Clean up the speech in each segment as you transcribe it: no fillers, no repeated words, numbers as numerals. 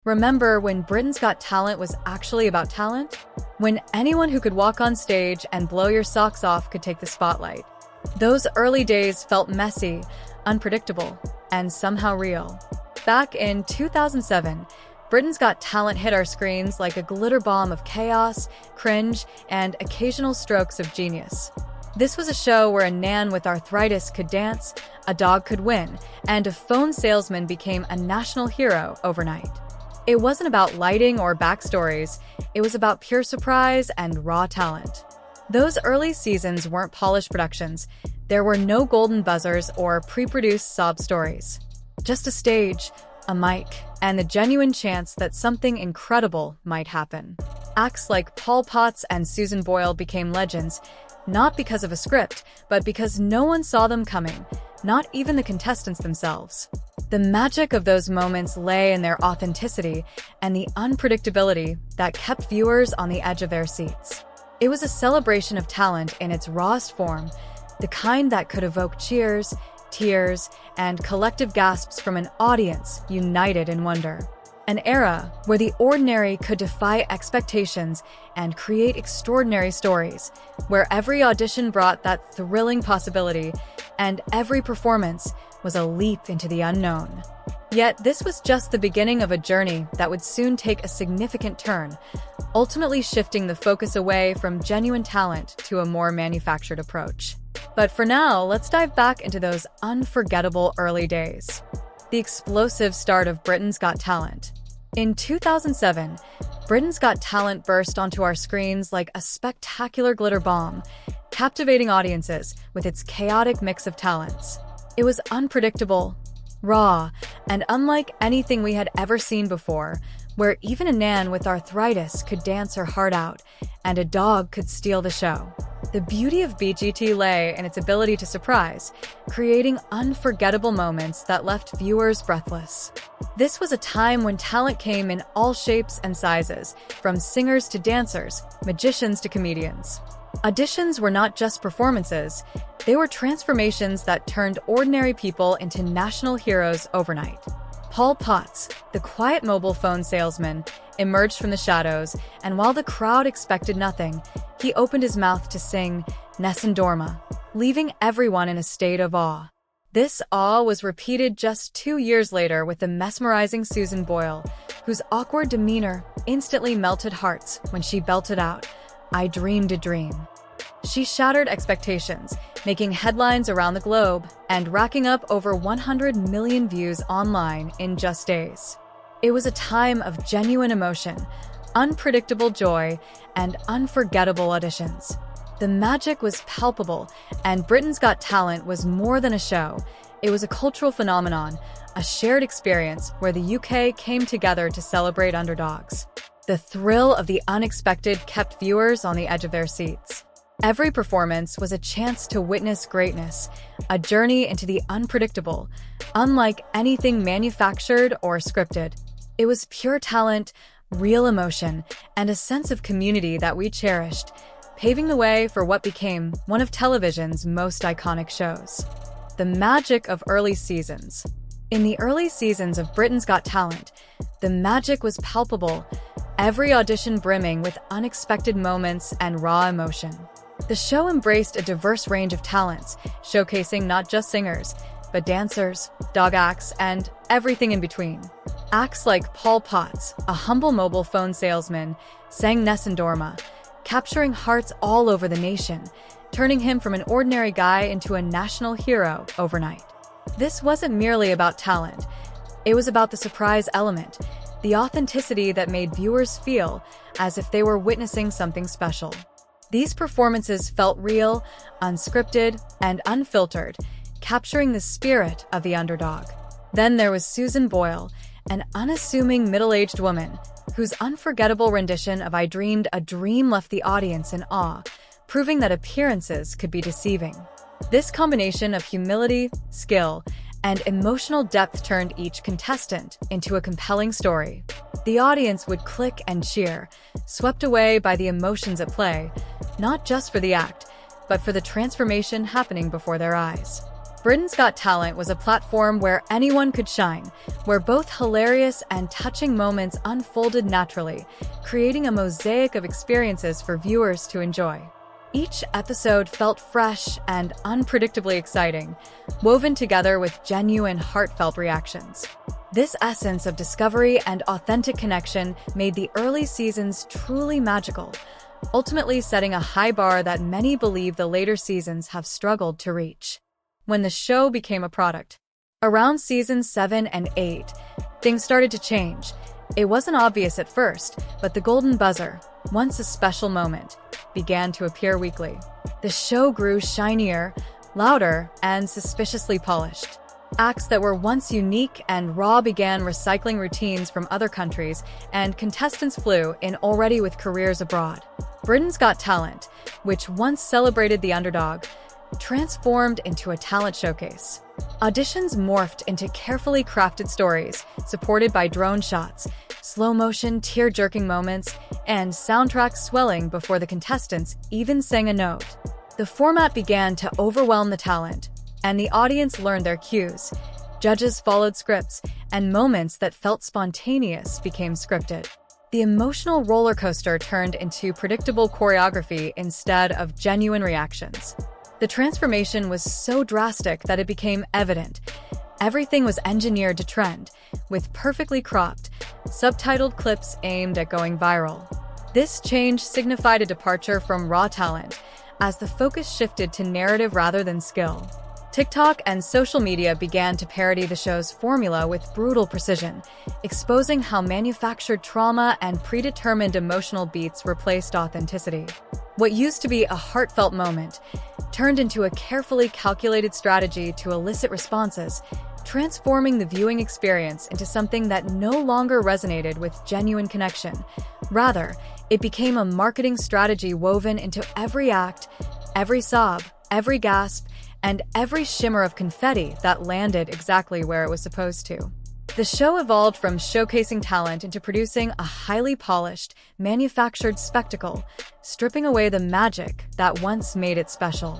Remember when Britain's Got Talent was actually about talent? When anyone who could walk on stage and blow your socks off could take the spotlight. Those early days felt messy, unpredictable, and somehow real. Back in 2007, Britain's Got Talent hit our screens like a glitter bomb of chaos, cringe, and occasional strokes of genius. This was a show where a nan with arthritis could dance, a dog could win, and a phone salesman became a national hero overnight. It wasn't about lighting or backstories, it was about pure surprise and raw talent. Those early seasons weren't polished productions. There were no golden buzzers or pre-produced sob stories. Just a stage, a mic, and the genuine chance that something incredible might happen. Acts like Paul Potts and Susan Boyle became legends, not because of a script, but because no one saw them coming, not even the contestants themselves. The magic of those moments lay in their authenticity and the unpredictability that kept viewers on the edge of their seats. It was a celebration of talent in its rawest form, the kind that could evoke cheers, tears, and collective gasps from an audience united in wonder. An era where the ordinary could defy expectations and create extraordinary stories, where every audition brought that thrilling possibility, and every performance was a leap into the unknown. Yet this was just the beginning of a journey that would soon take a significant turn, ultimately shifting the focus away from genuine talent to a more manufactured approach. But for now, let's dive back into those unforgettable early days. The explosive start of Britain's Got Talent. In 2007, Britain's Got Talent burst onto our screens like a spectacular glitter bomb, captivating audiences with its chaotic mix of talents. It was unpredictable, raw, and unlike anything we had ever seen before, where even a nan with arthritis could dance her heart out, and a dog could steal the show. The beauty of BGT lay in its ability to surprise, creating unforgettable moments that left viewers breathless. This was a time when talent came in all shapes and sizes, from singers to dancers, magicians to comedians. Auditions were not just performances, they were transformations that turned ordinary people into national heroes overnight. Paul Potts, the quiet mobile phone salesman, emerged from the shadows, and while the crowd expected nothing, he opened his mouth to sing Nessun Dorma, leaving everyone in a state of awe. This awe was repeated just 2 years later with the mesmerizing Susan Boyle, whose awkward demeanor instantly melted hearts when she belted out, "I dreamed a dream." She shattered expectations, making headlines around the globe and racking up over 100 million views online in just days. It was a time of genuine emotion, unpredictable joy, and unforgettable auditions. The magic was palpable, and Britain's Got Talent was more than a show. It was a cultural phenomenon, a shared experience where the UK came together to celebrate underdogs. The thrill of the unexpected kept viewers on the edge of their seats. Every performance was a chance to witness greatness, a journey into the unpredictable, unlike anything manufactured or scripted. It was pure talent, real emotion, and a sense of community that we cherished, paving the way for what became one of television's most iconic shows. The magic of early seasons. In the early seasons of Britain's Got Talent, the magic was palpable, every audition brimming with unexpected moments and raw emotion. The show embraced a diverse range of talents, showcasing not just singers, but dancers, dog acts, and everything in between. Acts like Paul Potts, a humble mobile phone salesman, sang Nessun Dorma, capturing hearts all over the nation, turning him from an ordinary guy into a national hero overnight. This wasn't merely about talent. It was about the surprise element, the authenticity that made viewers feel as if they were witnessing something special. These performances felt real, unscripted, and unfiltered, capturing the spirit of the underdog. Then there was Susan Boyle, an unassuming middle-aged woman whose unforgettable rendition of I Dreamed a Dream left the audience in awe, proving that appearances could be deceiving. This combination of humility, skill, and emotional depth turned each contestant into a compelling story. The audience would click and cheer, swept away by the emotions at play, not just for the act, but for the transformation happening before their eyes. Britain's Got Talent was a platform where anyone could shine, where both hilarious and touching moments unfolded naturally, creating a mosaic of experiences for viewers to enjoy. Each episode felt fresh and unpredictably exciting, woven together with genuine, heartfelt reactions. This essence of discovery and authentic connection made the early seasons truly magical, ultimately setting a high bar that many believe the later seasons have struggled to reach. When the show became a product, around seasons 7 and 8, things started to change. It wasn't obvious at first, but the golden buzzer, once a special moment, began to appear weekly. The show grew shinier, louder, and suspiciously polished. Acts that were once unique and raw began recycling routines from other countries, and contestants flew in already with careers abroad. Britain's Got Talent, which once celebrated the underdog, transformed into a talent showcase. Auditions morphed into carefully crafted stories, supported by drone shots, slow-motion, tear-jerking moments, and soundtracks swelling before the contestants even sang a note. The format began to overwhelm the talent, and the audience learned their cues. Judges followed scripts, and moments that felt spontaneous became scripted. The emotional roller coaster turned into predictable choreography instead of genuine reactions. The transformation was so drastic that it became evident. Everything was engineered to trend, with perfectly cropped, subtitled clips aimed at going viral. This change signified a departure from raw talent, as the focus shifted to narrative rather than skill. TikTok and social media began to parody the show's formula with brutal precision, exposing how manufactured trauma and predetermined emotional beats replaced authenticity. What used to be a heartfelt moment turned into a carefully calculated strategy to elicit responses, transforming the viewing experience into something that no longer resonated with genuine connection. Rather, it became a marketing strategy woven into every act, every sob, every gasp, and every shimmer of confetti that landed exactly where it was supposed to. The show evolved from showcasing talent into producing a highly polished, manufactured spectacle, stripping away the magic that once made it special.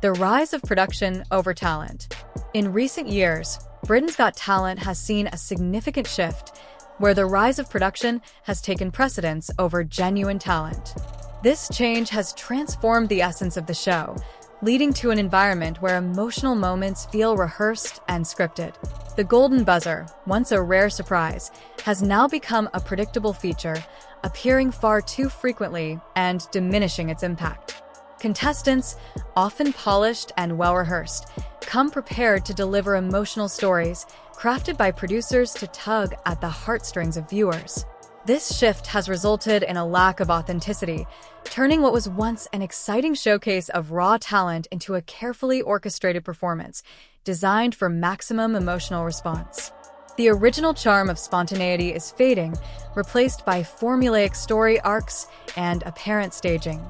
The rise of production over talent. In recent years, Britain's Got Talent has seen a significant shift, where the rise of production has taken precedence over genuine talent. This change has transformed the essence of the show, leading to an environment where emotional moments feel rehearsed and scripted. The golden buzzer, once a rare surprise, has now become a predictable feature, appearing far too frequently and diminishing its impact. Contestants, often polished and well-rehearsed, come prepared to deliver emotional stories, crafted by producers to tug at the heartstrings of viewers. This shift has resulted in a lack of authenticity, turning what was once an exciting showcase of raw talent into a carefully orchestrated performance, designed for maximum emotional response. The original charm of spontaneity is fading, replaced by formulaic story arcs and apparent staging.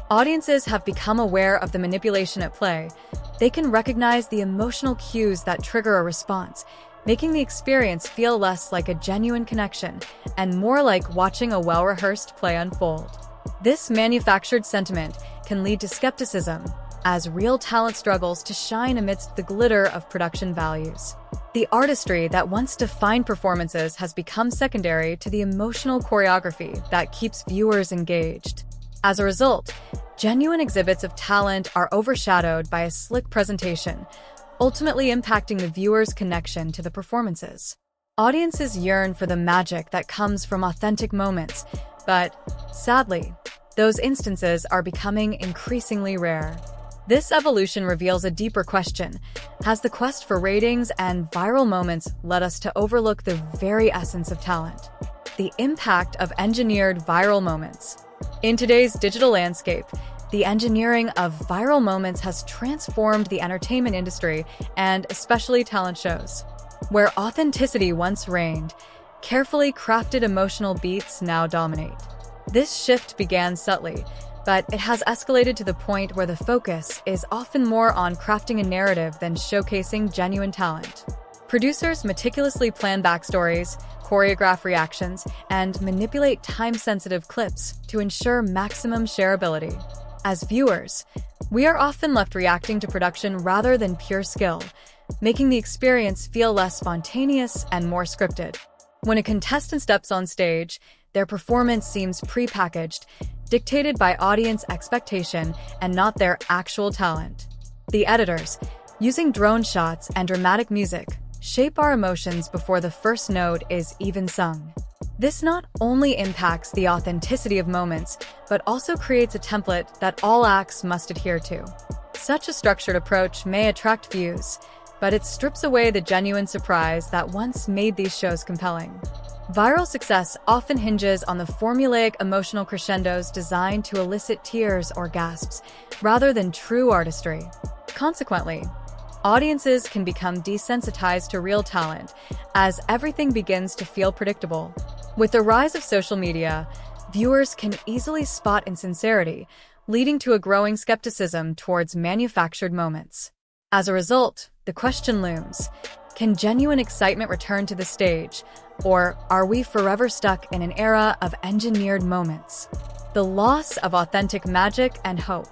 Audiences have become aware of the manipulation at play. They can recognize the emotional cues that trigger a response, making the experience feel less like a genuine connection and more like watching a well-rehearsed play unfold. This manufactured sentiment can lead to skepticism, as real talent struggles to shine amidst the glitter of production values. The artistry that once defined performances has become secondary to the emotional choreography that keeps viewers engaged. As a result, genuine exhibits of talent are overshadowed by a slick presentation, ultimately impacting the viewer's connection to the performances. Audiences yearn for the magic that comes from authentic moments, but, sadly, those instances are becoming increasingly rare. This evolution reveals a deeper question. Has the quest for ratings and viral moments led us to overlook the very essence of talent? The impact of engineered viral moments. In today's digital landscape, the engineering of viral moments has transformed the entertainment industry and especially talent shows. Where authenticity once reigned, carefully crafted emotional beats now dominate. This shift began subtly, but it has escalated to the point where the focus is often more on crafting a narrative than showcasing genuine talent. Producers meticulously plan backstories, choreograph reactions, and manipulate time-sensitive clips to ensure maximum shareability. As viewers, We are often left reacting to production rather than pure skill, making the experience feel less spontaneous and more scripted. When a contestant steps on stage, their performance seems pre-packaged, dictated by audience expectation and not their actual talent. The editors, using drone shots and dramatic music, shape our emotions before the first note is even sung. This not only impacts the authenticity of moments, but also creates a template that all acts must adhere to. Such a structured approach may attract views, but it strips away the genuine surprise that once made these shows compelling. Viral success often hinges on the formulaic emotional crescendos designed to elicit tears or gasps, rather than true artistry. Consequently, audiences can become desensitized to real talent, as everything begins to feel predictable. With the rise of social media, viewers can easily spot insincerity, leading to a growing skepticism towards manufactured moments. As a result, the question looms: can genuine excitement return to the stage, or are we forever stuck in an era of engineered moments? The loss of authentic magic and hope.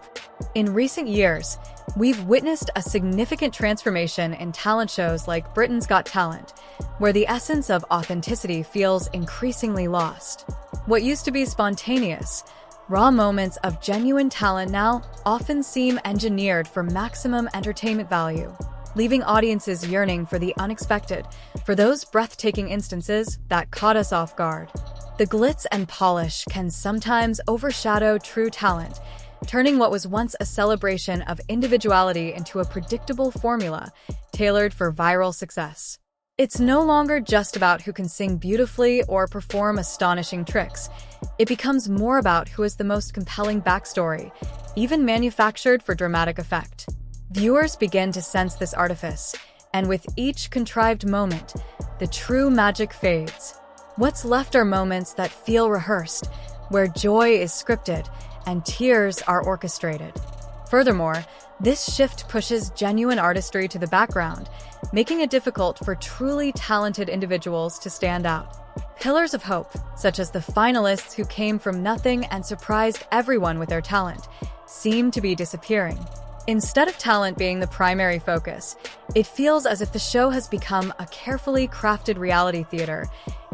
In recent years, we've witnessed a significant transformation in talent shows like Britain's Got Talent, where the essence of authenticity feels increasingly lost. What used to be spontaneous, raw moments of genuine talent now often seem engineered for maximum entertainment value, leaving audiences yearning for the unexpected, for those breathtaking instances that caught us off guard. The glitz and polish can sometimes overshadow true talent, turning what was once a celebration of individuality into a predictable formula tailored for viral success. It's no longer just about who can sing beautifully or perform astonishing tricks. It becomes more about who has the most compelling backstory, even manufactured for dramatic effect. Viewers begin to sense this artifice, and with each contrived moment, the true magic fades. What's left are moments that feel rehearsed, where joy is scripted and tears are orchestrated. Furthermore, this shift pushes genuine artistry to the background, making it difficult for truly talented individuals to stand out. Pillars of hope, such as the finalists who came from nothing and surprised everyone with their talent, seem to be disappearing. Instead of talent being the primary focus, it feels as if the show has become a carefully crafted reality theater,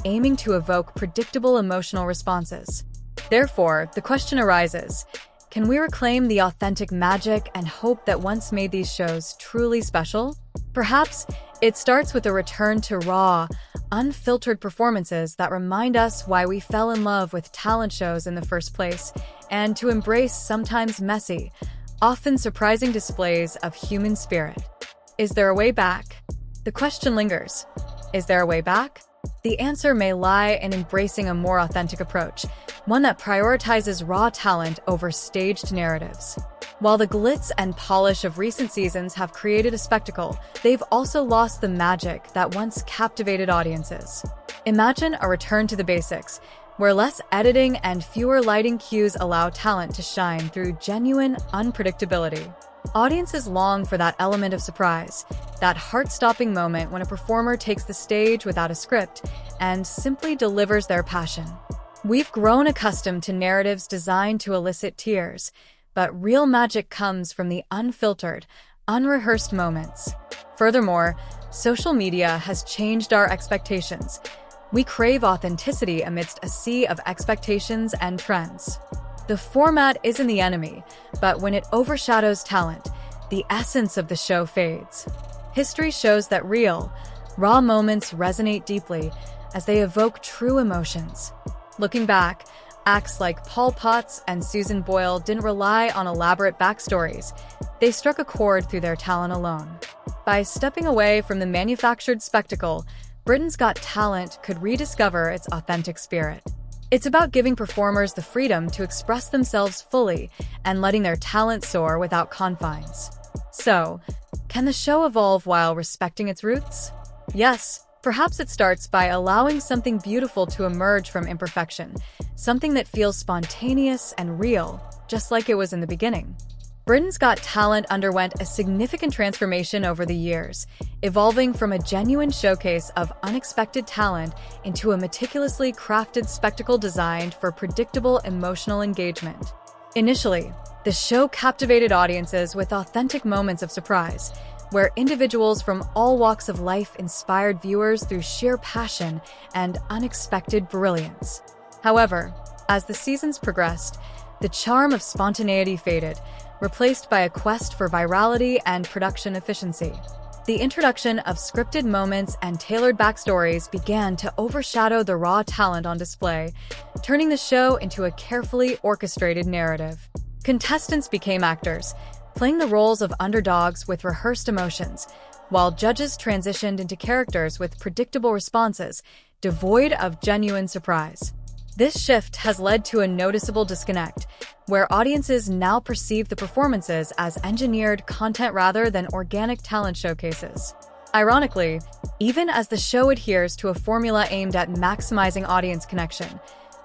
aiming to evoke predictable emotional responses. Therefore, the question arises: can we reclaim the authentic magic and hope that once made these shows truly special? Perhaps it starts with a return to raw, unfiltered performances that remind us why we fell in love with talent shows in the first place, and to embrace sometimes messy, often surprising displays of human spirit. Is there a way back? The question lingers. Is there a way back? The answer may lie in embracing a more authentic approach, one that prioritizes raw talent over staged narratives. While the glitz and polish of recent seasons have created a spectacle, they've also lost the magic that once captivated audiences. Imagine a return to the basics, where less editing and fewer lighting cues allow talent to shine through genuine unpredictability. Audiences long for that element of surprise, that heart-stopping moment when a performer takes the stage without a script and simply delivers their passion. We've grown accustomed to narratives designed to elicit tears, but real magic comes from the unfiltered, unrehearsed moments. Furthermore, social media has changed our expectations. We crave authenticity amidst a sea of expectations and trends. The format isn't the enemy, but when it overshadows talent, the essence of the show fades. History shows that real, raw moments resonate deeply as they evoke true emotions. Looking back, acts like Paul Potts and Susan Boyle didn't rely on elaborate backstories. They struck a chord through their talent alone. By stepping away from the manufactured spectacle, Britain's Got Talent could rediscover its authentic spirit. It's about giving performers the freedom to express themselves fully and letting their talent soar without confines. So, can the show evolve while respecting its roots? Yes, perhaps it starts by allowing something beautiful to emerge from imperfection, something that feels spontaneous and real, just like it was in the beginning. Britain's Got Talent underwent a significant transformation over the years, evolving from a genuine showcase of unexpected talent into a meticulously crafted spectacle designed for predictable emotional engagement. Initially, The show captivated audiences with authentic moments of surprise, where individuals from all walks of life inspired viewers through sheer passion and unexpected brilliance. However, as the seasons progressed, the charm of spontaneity faded, replaced by a quest for virality and production efficiency. The introduction of scripted moments and tailored backstories began to overshadow the raw talent on display, turning the show into a carefully orchestrated narrative. Contestants became actors, playing the roles of underdogs with rehearsed emotions, while judges transitioned into characters with predictable responses, devoid of genuine surprise. This shift has led to a noticeable disconnect, where audiences now perceive the performances as engineered content rather than organic talent showcases. Ironically, even as the show adheres to a formula aimed at maximizing audience connection,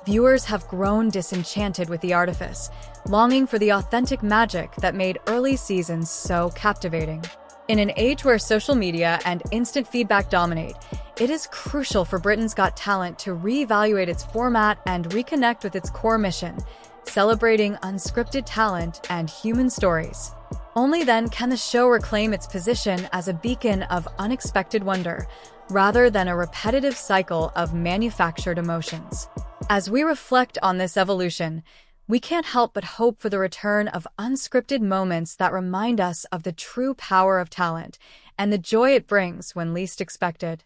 viewers have grown disenchanted with the artifice, longing for the authentic magic that made early seasons so captivating. In an age where social media and instant feedback dominate, it is crucial for Britain's Got Talent to reevaluate its format and reconnect with its core mission, celebrating unscripted talent and human stories. Only then can the show reclaim its position as a beacon of unexpected wonder, rather than a repetitive cycle of manufactured emotions. As we reflect on this evolution, we can't help but hope for the return of unscripted moments that remind us of the true power of talent and the joy it brings when least expected.